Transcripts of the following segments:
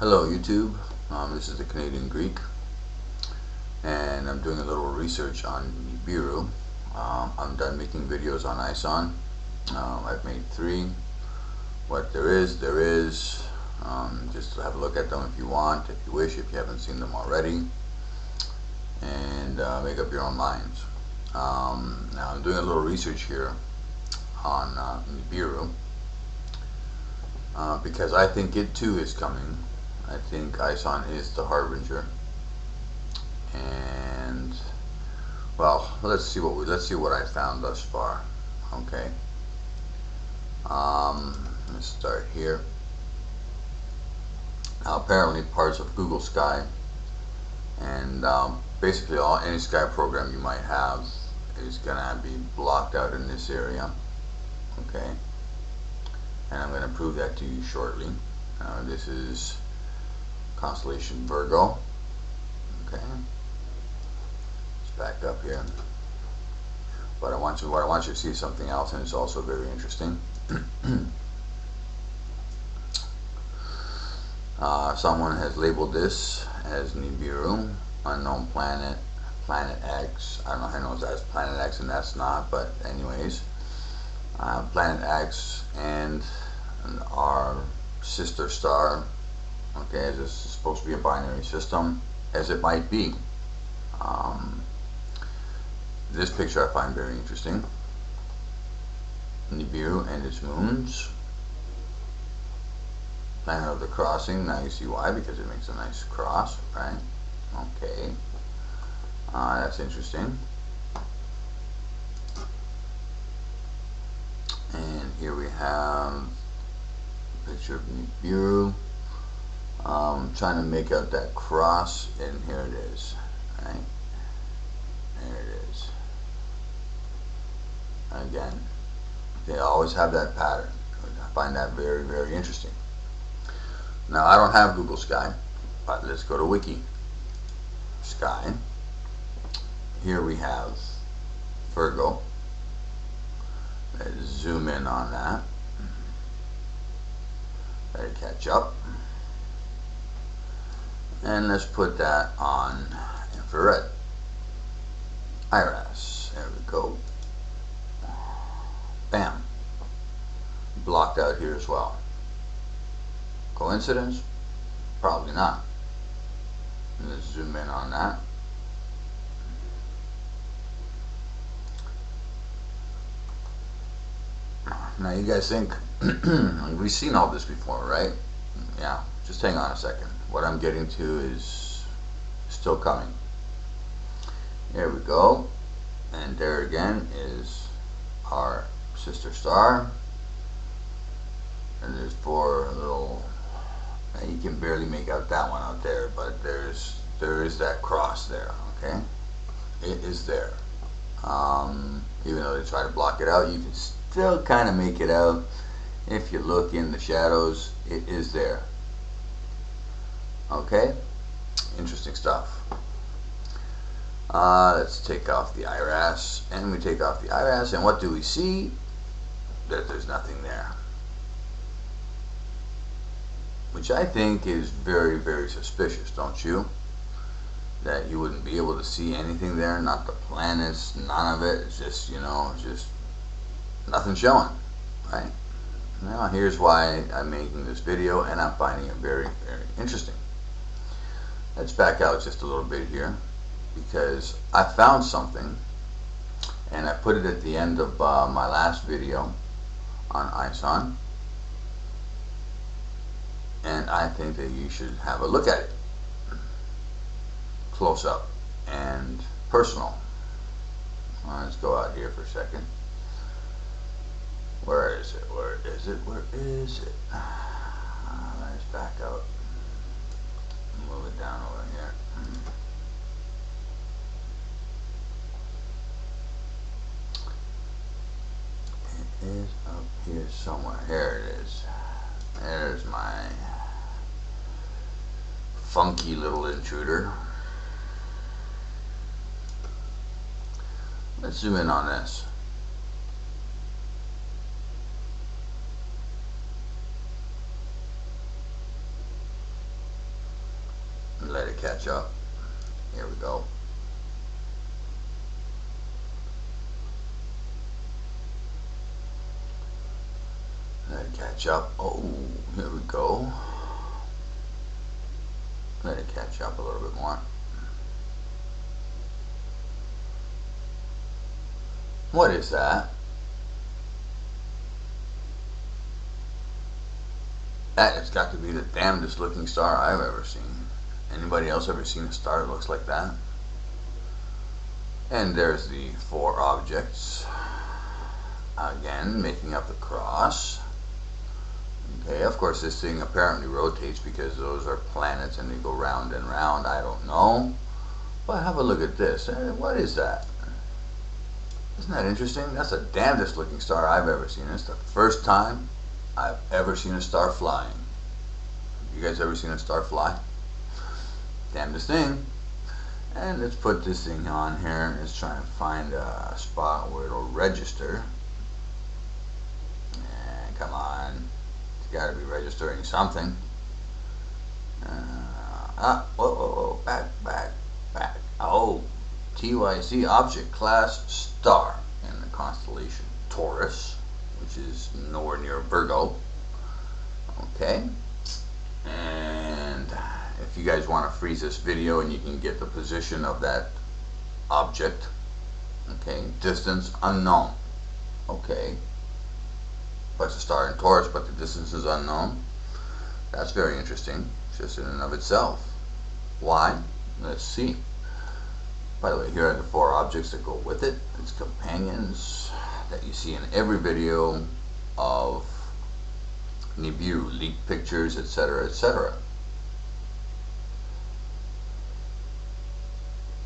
Hello YouTube, this is the Canadian Greek, and I'm doing a little research on Nibiru. I'm done making videos on ISON. I've made 3. What there is. Just have a look at them if you want, if you wish, if you haven't seen them already, and make up your own minds. Now I'm doing a little research here on Nibiru because I think it too is coming. I think ISON is the harbinger, and well, let's see what I found thus far. Okay, let's start here. Now, apparently, parts of Google Sky and basically any Sky program you might have is gonna be blocked out in this area. Okay, and I'm going to prove that to you shortly. This is constellation Virgo. Okay, let's back up here. But I want you to see something else, and it's also very interesting. Someone has labeled this as Nibiru, unknown planet, Planet X. I don't know how I know that's Planet X and that's not, but anyways, Planet X and our sister star. Okay, this is supposed to be a binary system, as it might be. This picture I find very interesting. Nibiru and its moons. Planet of the crossing. Now you see why, because it makes a nice cross, right? Okay, that's interesting. And here we have a picture of Nibiru. Trying to make out that cross, and here it is, right? There it is. Again, they always have that pattern. I find that very, very interesting. Now, I don't have Google Sky, but let's go to Wiki Sky. Here we have Virgo. Let's zoom in on that. Let it catch up. And let's put that on infrared. IRAS. There we go. Bam. Blocked out here as well. Coincidence? Probably not. Let's zoom in on that. Now you guys think we've seen all this before, right? Yeah, just hang on a second. What I'm getting to is still coming. There we go. And there again is our sister star. And there's 4 little, you can barely make out that one out there, but there is that cross there, okay? It is there. Even though they try to block it out, you can still kind of make it out. If you look in the shadows, it is there. Okay, interesting stuff. Let's take off the IRAS, and we take off the IRAS, and what do we see? That there's nothing there, which I think is very, very suspicious, don't you? That you wouldn't be able to see anything there, not the planets, none of it. It's just, just nothing showing, right? Now here's why I'm making this video, and I'm finding it very, very interesting. Let's back out just a little bit here, because I found something, and I put it at the end of my last video on ISON, and I think that you should have a look at it close up and personal. Let's go out here for a second. Where is it? Where is it? Where is it? Let's back out. Move it down over here. It is up here somewhere. Here it is. There's my funky little intruder. Let's zoom in on this. catch up. Here we go. Let it catch up. Oh, here we go. Let it catch up a little bit more. What is that? That has got to be the damnedest looking star I've ever seen. Anybody else ever seen a star that looks like that? And there's the four objects. Again, making up the cross. Okay, of course this thing apparently rotates because those are planets and they go round and round. I don't know. But have a look at this. What is that? Isn't that interesting? That's the damnedest looking star I've ever seen. It's the first time I've ever seen a star flying. You guys ever seen a star fly? Damnedest thing. And let's put this thing on here. Let's try and find a spot where it'll register. And come on. It's got to be registering something. Whoa, back. Oh, TYC object class star in the constellation Taurus, which is nowhere near Virgo. Okay. And if you guys want to freeze this video and you can get the position of that object, okay, distance unknown, okay, but it's a star in Taurus but the distance is unknown. That's very interesting just in and of itself. Why? Let's see. By the way, here are the four objects that go with it. It's companions that you see in every video of Nibiru, leaked pictures, etc., etc.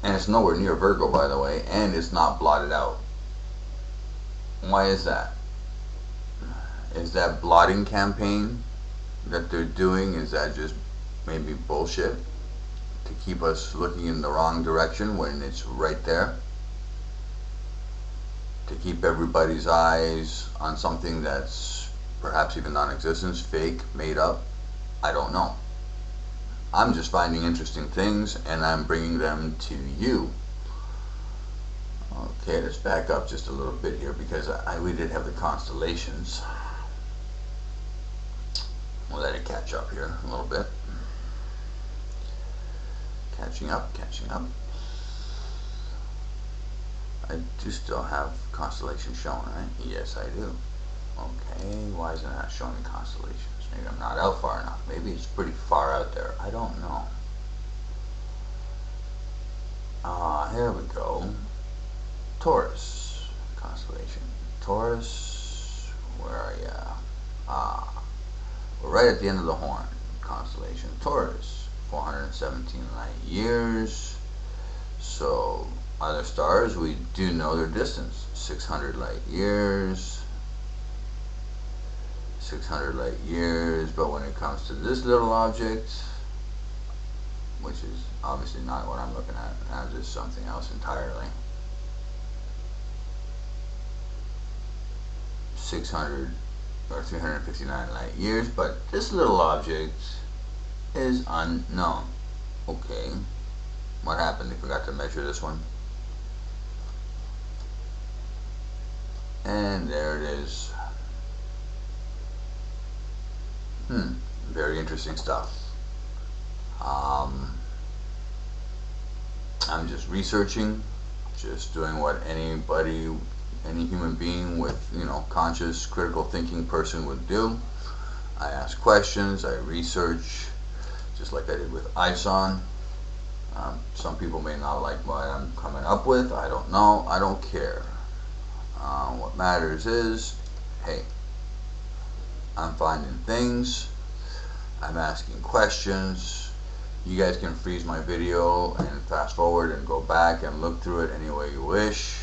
And it's nowhere near Virgo, by the way, and it's not blotted out. Why is that? Is that blotting campaign that they're doing, is that just maybe bullshit to keep us looking in the wrong direction when it's right there? To keep everybody's eyes on something that's perhaps even non-existent, fake, made up? I don't know. I'm just finding interesting things and I'm bringing them to you. Okay, let's back up just a little bit here because we did have the constellations. We'll let it catch up here a little bit. Catching up. I do still have constellations shown, right? Yes, I do. Okay, why isn't it not showing the constellations? Maybe I'm not out far enough. Maybe it's pretty far out there. I don't know. Here we go. Taurus constellation. Taurus, where are ya? We're right at the end of the horn. Constellation Taurus, 417 light years. So other stars, we do know their distance, 600 light years. 600 light years, but when it comes to this little object, which is obviously not what I'm looking at, now just something else entirely. 600 or 359 light years, but this little object is unknown. Okay, what happened? They forgot to measure this one. And there it is. Very interesting stuff. I'm just researching, just doing what any human being with, conscious, critical thinking person would do. I ask questions, I research, just like I did with ISON. Some people may not like what I'm coming up with. I don't know. I don't care. What matters is, hey, I'm finding things, I'm asking questions. You guys can freeze my video and fast forward and go back and look through it any way you wish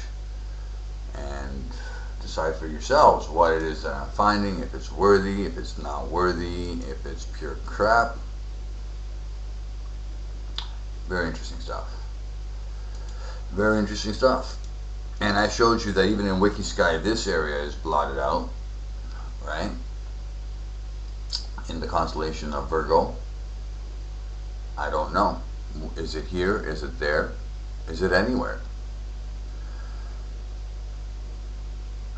and decide for yourselves what it is that I'm finding, if it's worthy, if it's not worthy, if it's pure crap. Very interesting stuff. Very interesting stuff. And I showed you that even in WikiSky this area is blotted out, right? In the constellation of Virgo. I don't know. Is it here? Is it there? Is it anywhere?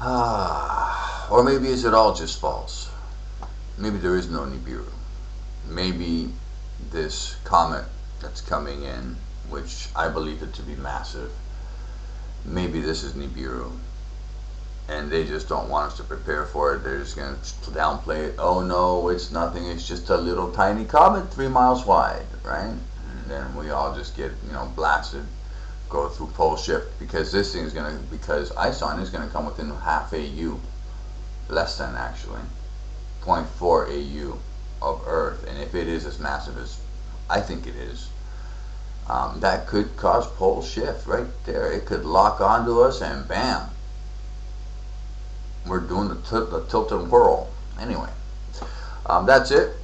Or maybe is it all just false? Maybe there is no Nibiru. Maybe this comet that's coming in, which I believe it to be massive, maybe this is Nibiru. And they just don't want us to prepare for it. They're just going to downplay it. Oh no, it's nothing. It's just a little tiny comet 3 miles wide, right? And then we all just get, blasted, go through pole shift, because this thing is going to, because ISON is going to come within half AU, less than actually, 0.4 AU of Earth. And if it is as massive as I think it is, that could cause pole shift right there. It could lock onto us and bam, we're doing the tilt and whirl. Anyway, that's it.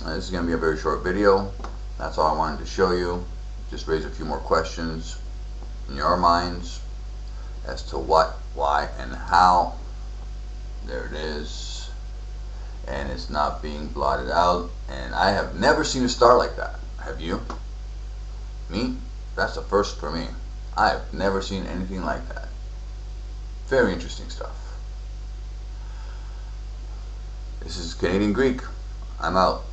This is going to be a very short video. That's all I wanted to show you. Just raise a few more questions in your minds as to what, why, and how. There it is. And it's not being blotted out. And I have never seen a star like that. Have you? Me? That's the first for me. I have never seen anything like that. Very interesting stuff. This is Canadian Greek. I'm out.